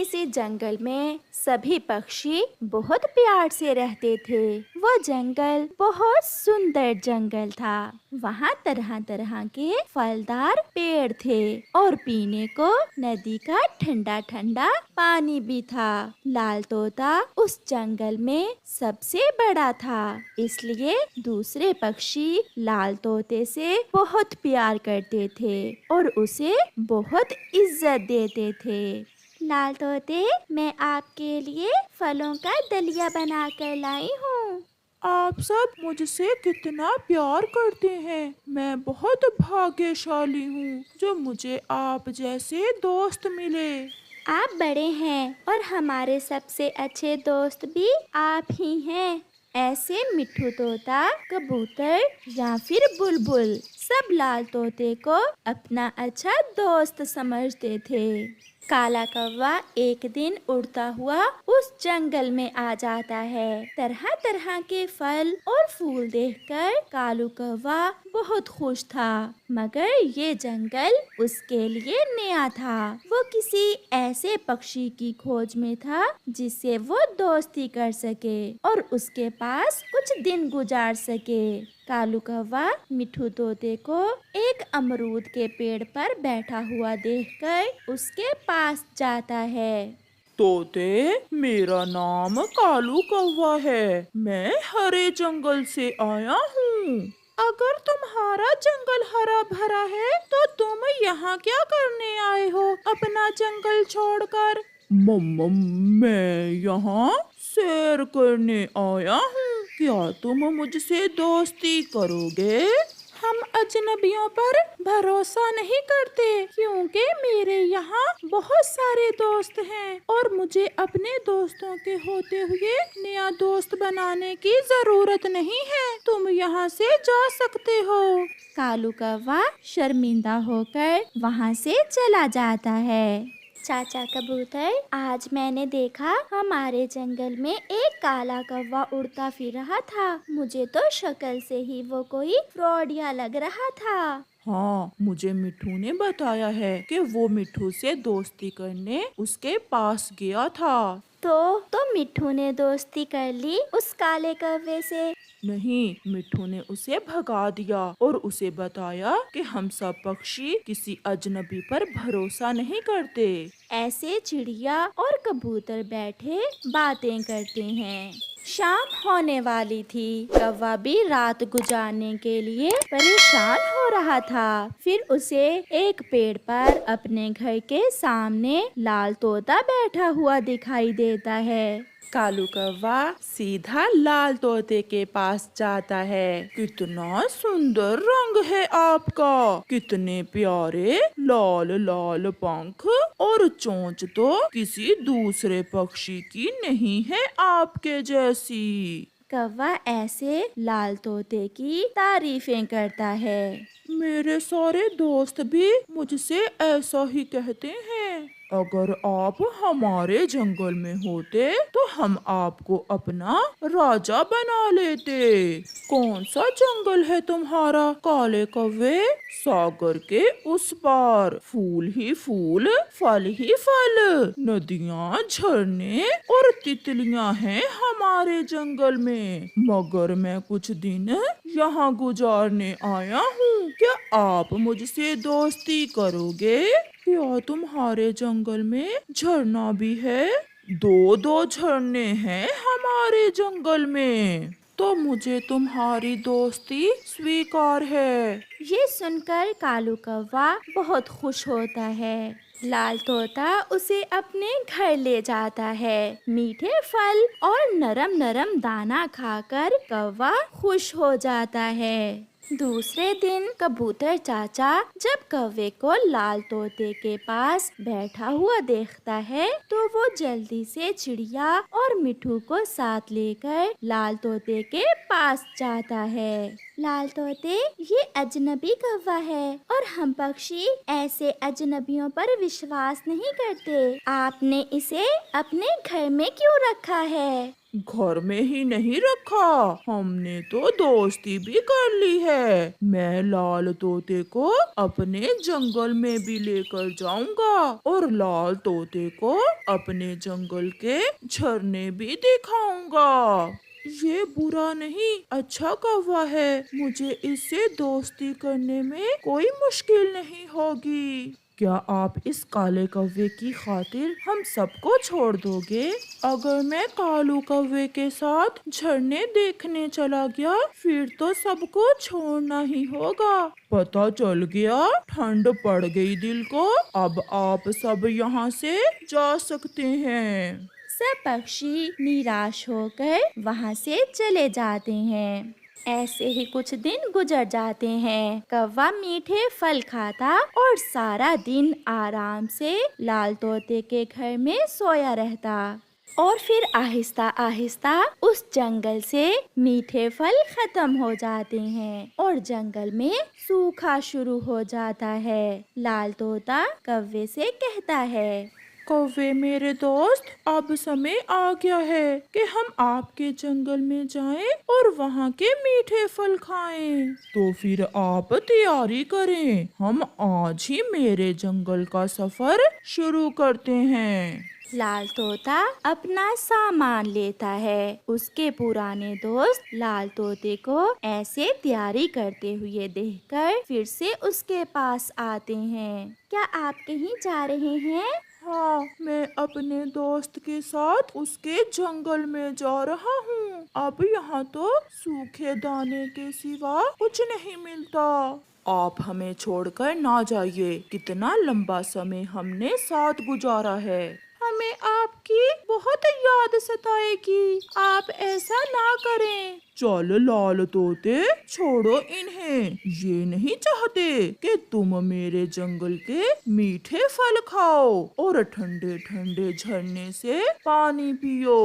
किसी जंगल में सभी पक्षी बहुत प्यार से रहते थे। वो जंगल बहुत सुंदर जंगल था। वहाँ तरह तरह के फलदार पेड़ थे और पीने को नदी का ठंडा ठंडा पानी भी था। लाल तोता उस जंगल में सबसे बड़ा था, इसलिए दूसरे पक्षी लाल तोते से बहुत प्यार करते थे और उसे बहुत इज्जत देते थे। लाल तोते, मैं आपके लिए फलों का दलिया बना कर लाई हूँ। आप सब मुझसे कितना प्यार करते हैं। मैं बहुत भाग्यशाली हूँ जो मुझे आप जैसे दोस्त मिले। आप बड़े हैं और हमारे सबसे अच्छे दोस्त भी आप ही हैं। ऐसे मिट्ठू तोता, कबूतर या फिर बुलबुल सब लाल तोते को अपना अच्छा दोस्त समझते थे। काला कौवा एक दिन उड़ता हुआ उस जंगल में आ जाता है। तरह तरह के फल और फूल देखकर कालू कौवा बहुत खुश था, मगर ये जंगल उसके लिए नया था। वो किसी ऐसे पक्षी की खोज में था जिससे वो दोस्ती कर सके और उसके पास कुछ दिन गुजार सके। कालू कौवा मिट्ठू तोते को एक अमरूद के पेड़ पर बैठा हुआ देखकर उसके पास जाता है। तोते, मेरा नाम कालू कौवा है। मैं हरे जंगल से आया हूँ। अगर तुम्हारा जंगल हरा भरा है तो तुम यहाँ क्या करने आए हो अपना जंगल छोड़कर? मम्म, मैं यहाँ सैर करने आया हूँ। क्या तुम मुझसे दोस्ती करोगे? हम अजनबियों पर भरोसा नहीं करते, क्योंकि मेरे यहाँ बहुत सारे दोस्त हैं और मुझे अपने दोस्तों के होते हुए नया दोस्त बनाने की जरूरत नहीं है। तुम यहाँ से जा सकते हो। कालू कौवा शर्मिंदा होकर वहाँ से चला जाता है। चाचा कबूतर, आज मैंने देखा हमारे जंगल में एक काला कौवा उड़ता फिर रहा था। मुझे तो शक्ल से ही वो कोई फ्रॉडिया लग रहा था। हाँ, मुझे मिट्ठू ने बताया है कि वो मिट्ठू से दोस्ती करने उसके पास गया था। तो मिट्ठू ने दोस्ती कर ली उस काले कौवे से? नहीं, मिट्ठू ने उसे भगा दिया और उसे बताया कि हम सब पक्षी किसी अजनबी पर भरोसा नहीं करते। ऐसे चिड़िया और कबूतर बैठे बातें करते हैं। शाम होने वाली थी। कौवा भी रात गुजारने के लिए परेशान हो रहा था। फिर उसे एक पेड़ पर अपने घर के सामने लाल तोता बैठा हुआ दिखाई देता है। कालू कौवा सीधा लाल तोते के पास जाता है। कितना सुंदर रंग है आपका, कितने प्यारे लाल लाल पंख और चोंच तो किसी दूसरे पक्षी की नहीं है आपके जैसी। कौवा ऐसे लाल तोते की तारीफें करता है। मेरे सारे दोस्त भी मुझसे ऐसा ही कहते हैं। अगर आप हमारे जंगल में होते तो हम आपको अपना राजा बना लेते। कौन सा जंगल है तुम्हारा काले कौवे? सागर के उस पार फूल ही फूल, फल ही फल, नदियाँ, झरने और तितलियाँ हैं हमारे जंगल में। मगर मैं कुछ दिन यहाँ गुजारने आया हूँ। क्या आप मुझसे दोस्ती करोगे? क्या तुम्हारे जंगल में झरना भी है? दो दो झरने हैं हमारे जंगल में, तो मुझे तुम्हारी दोस्ती स्वीकार है। ये सुनकर कालू कौवा बहुत खुश होता है। लाल तोता उसे अपने घर ले जाता है। मीठे फल और नरम नरम दाना खाकर कौवा खुश हो जाता है। दूसरे दिन कबूतर चाचा जब कौवे को लाल तोते के पास बैठा हुआ देखता है तो वो जल्दी से चिड़िया और मिट्ठू को साथ लेकर लाल तोते के पास जाता है। लाल तोते, ये अजनबी कौवा है और हम पक्षी ऐसे अजनबियों पर विश्वास नहीं करते। आपने इसे अपने घर में क्यों रखा है? घर में ही नहीं रखा, हमने तो दोस्ती भी कर ली है। मैं लाल तोते को अपने जंगल में भी लेकर जाऊंगा और लाल तोते को अपने जंगल के झरने भी दिखाऊंगा। ये बुरा नहीं, अच्छा कौवा है, मुझे इससे दोस्ती करने में कोई मुश्किल नहीं होगी। क्या आप इस काले कौवे की खातिर हम सबको छोड़ दोगे? अगर मैं कालू कौवे के साथ झरने देखने चला गया फिर तो सबको छोड़ना ही होगा। पता चल गया, ठंड पड़ गई दिल को। अब आप सब यहाँ से जा सकते हैं। सब पक्षी निराश होकर वहाँ से चले जाते हैं। ऐसे ही कुछ दिन गुजर जाते हैं। कौवा मीठे फल खाता और सारा दिन आराम से लाल तोते के घर में सोया रहता। और फिर आहिस्ता आहिस्ता उस जंगल से मीठे फल खत्म हो जाते हैं और जंगल में सूखा शुरू हो जाता है। लाल तोता कौवे से कहता है, कौवे मेरे दोस्त, अब समय आ गया है कि हम आपके जंगल में जाएं और वहाँ के मीठे फल खाएं। तो फिर आप तैयारी करें, हम आज ही मेरे जंगल का सफर शुरू करते हैं। लाल तोता अपना सामान लेता है। उसके पुराने दोस्त लाल तोते को ऐसे तैयारी करते हुए देखकर फिर से उसके पास आते हैं। क्या आप कहीं जा रहे हैं? हाँ, मैं अपने दोस्त के साथ उसके जंगल में जा रहा हूँ। अब यहाँ तो सूखे दाने के सिवा कुछ नहीं मिलता। आप हमें छोड़कर ना जाइए, कितना लंबा समय हमने साथ गुजारा है। हमें आपकी बहुत याद सताएगी, आप ऐसा ना करें। चल लाल तोते, छोड़ो इन्हें, ये नहीं चाहते कि तुम मेरे जंगल के मीठे फल खाओ और ठंडे ठंडे झरने से पानी पियो।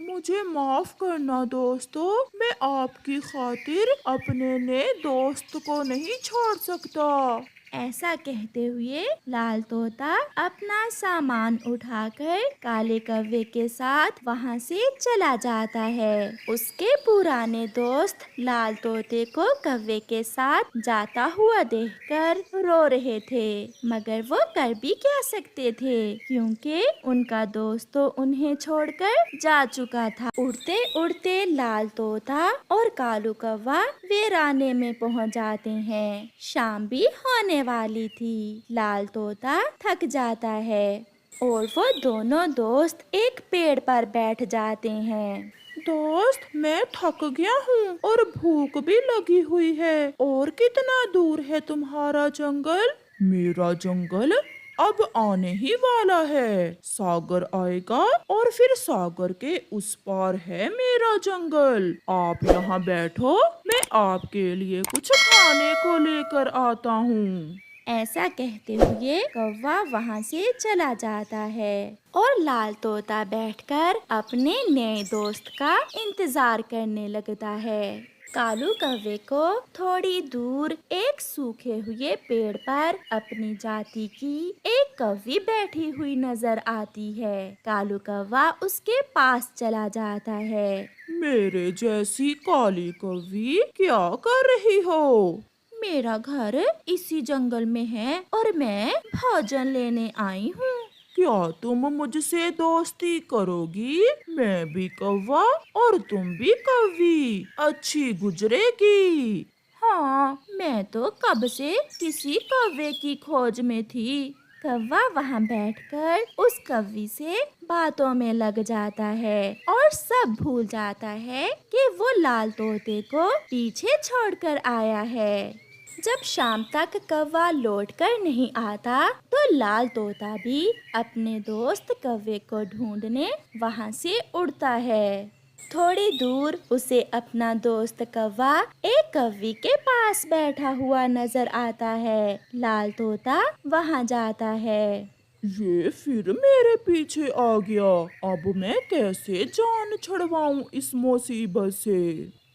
मुझे माफ करना दोस्तों, मैं आपकी खातिर अपने नए दोस्त को नहीं छोड़ सकता। ऐसा कहते हुए लाल तोता अपना सामान उठाकर काले कौवे के साथ वहाँ से चला जाता है। उसके पुराने दोस्त लाल तोते को कौवे के साथ जाता हुआ देखकर रो रहे थे, मगर वो कर भी क्या सकते थे क्योंकि उनका दोस्त तो उन्हें छोड़कर जा चुका था। उड़ते उड़ते लाल तोता और कालू कौवा वीराने में पहुँच जाते हैं। शाम भी होने वाली थी। लाल तोता थक जाता है और वो दोनों दोस्त एक पेड़ पर बैठ जाते हैं। दोस्त, मैं थक गया हूँ और भूख भी लगी हुई है। और कितना दूर है तुम्हारा जंगल? मेरा जंगल अब आने ही वाला है। सागर आएगा और फिर सागर के उस पार है मेरा जंगल। आप यहाँ बैठो, मैं आपके लिए कुछ खाने को लेकर आता हूँ। ऐसा कहते हुए कौवा वहाँ से चला जाता है और लाल तोता बैठकर अपने नए दोस्त का इंतजार करने लगता है। कालू कौवे को थोड़ी दूर एक सूखे हुए पेड़ पर अपनी जाति की एक कौवी बैठी हुई नजर आती है। कालू कौवा उसके पास चला जाता है। मेरे जैसी काली कौवी, क्या कर रही हो? मेरा घर इसी जंगल में है और मैं भोजन लेने आई हूँ। क्या तुम मुझसे दोस्ती करोगी? मैं भी कौवा और तुम भी कौवी, अच्छी गुजरेगी। हाँ, मैं तो कब से किसी कौवे की खोज में थी। कौवा वहाँ बैठकर उस कौवी से बातों में लग जाता है और सब भूल जाता है कि वो लाल तोते को पीछे छोड़कर आया है। जब शाम तक कौवा लौट कर नहीं आता तो लाल तोता भी अपने दोस्त कौवे को ढूंढने वहाँ से उड़ता है। थोड़ी दूर उसे अपना दोस्त कौवा एक कौवी के पास बैठा हुआ नजर आता है। लाल तोता वहाँ जाता है। ये फिर मेरे पीछे आ गया, अब मैं कैसे जान छुड़वाऊं इस मुसीबत से।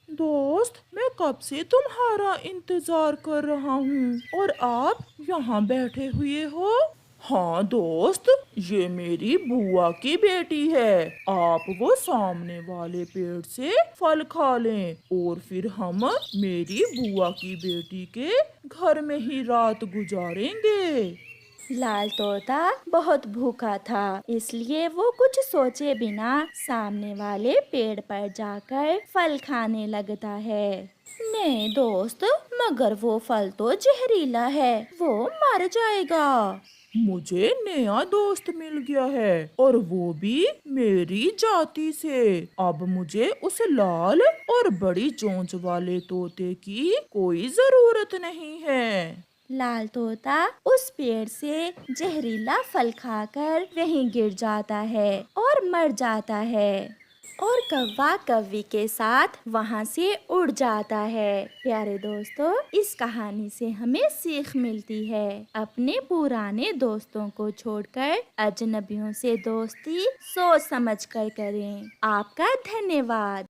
दोस्त, मैं कब से तुम्हारा इंतजार कर रहा हूँ और आप यहाँ बैठे हुए हो। हाँ दोस्त, ये मेरी बुआ की बेटी है। आप वो सामने वाले पेड़ से फल खा लें और फिर हम मेरी बुआ की बेटी के घर में ही रात गुजारेंगे। लाल तोता बहुत भूखा था, इसलिए वो कुछ सोचे बिना सामने वाले पेड़ पर जाकर फल खाने लगता है। नहीं दोस्त, मगर वो फल तो जहरीला है, वो मर जाएगा। मुझे नया दोस्त मिल गया है और वो भी मेरी जाति से। अब मुझे उस लाल और बड़ी चोंच वाले तोते की कोई जरूरत नहीं है। लाल तोता उस पेड़ से जहरीला फल खाकर वहीं गिर जाता है और मर जाता है। और कौवा कौवी के साथ वहां से उड़ जाता है। प्यारे दोस्तों, इस कहानी से हमें सीख मिलती है, अपने पुराने दोस्तों को छोड़कर अजनबियों से दोस्ती सोच समझ कर करें। आपका धन्यवाद।